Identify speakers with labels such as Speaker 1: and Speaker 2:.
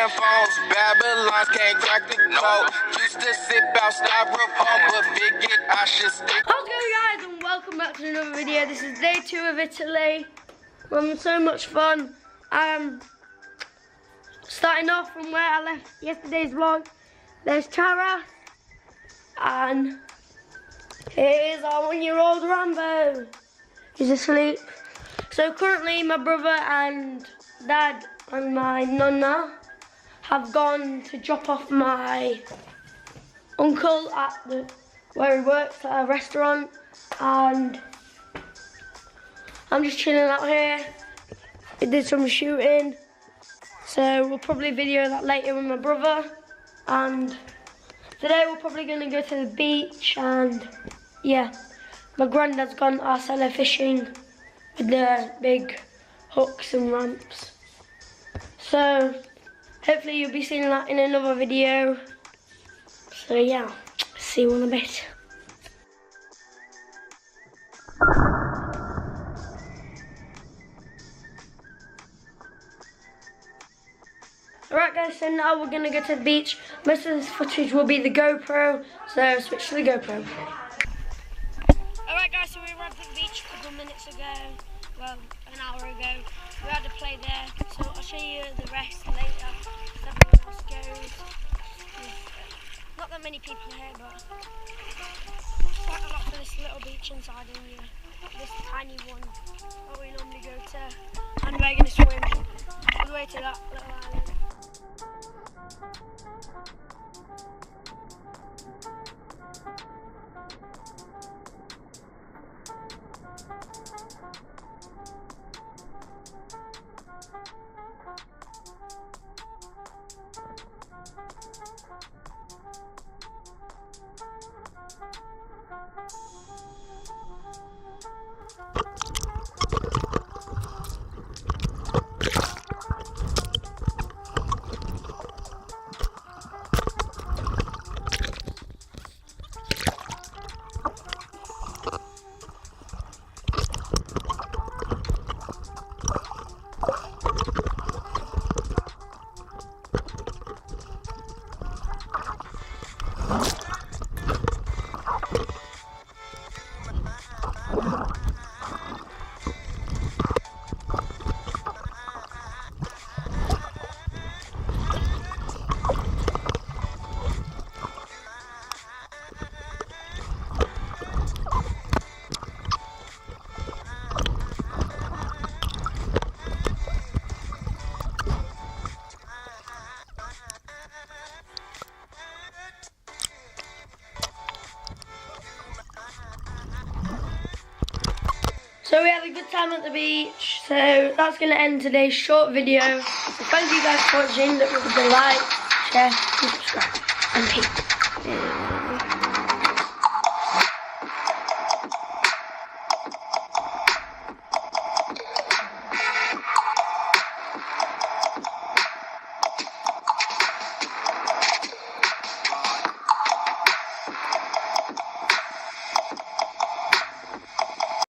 Speaker 1: Flip phones, Babylons can't crack the code. Used to sip out styrofoam, but figured I should stick.
Speaker 2: How's it going, guys, and welcome back to another video. This is day 2 of Italy. We're having so much fun. Starting off from where I left yesterday's vlog. There's Tara, and here's our 1-year-old Rambo. He's asleep. So currently my brother and dad and my nonna have gone to drop off my uncle at where he works at a restaurant, and I'm just chilling out here. We did some shooting, so we'll probably video that later with my brother. And today we're probably going to go to the beach, and yeah, my granddad's gone Arcella fishing with the big hooks and ramps. So hopefully you'll be seeing that in another video. So yeah, see you in a bit. Alright guys, so now we're gonna go to the beach. Most of this footage will be the GoPro, so switch to the GoPro. Alright guys, so we arrived at the beach a couple of minutes ago, well, an hour ago. We had to play there, so I'll show you the rest later, if everyone else goes. Not that many people here, but quite a lot for this little beach inside in here. This tiny one that we normally go to, and we're going to swim all the way to that little island. So we had a good time at the beach, so that's going to end today's short video. So thank you guys for watching. Don't forget to like, share, and subscribe. And peace.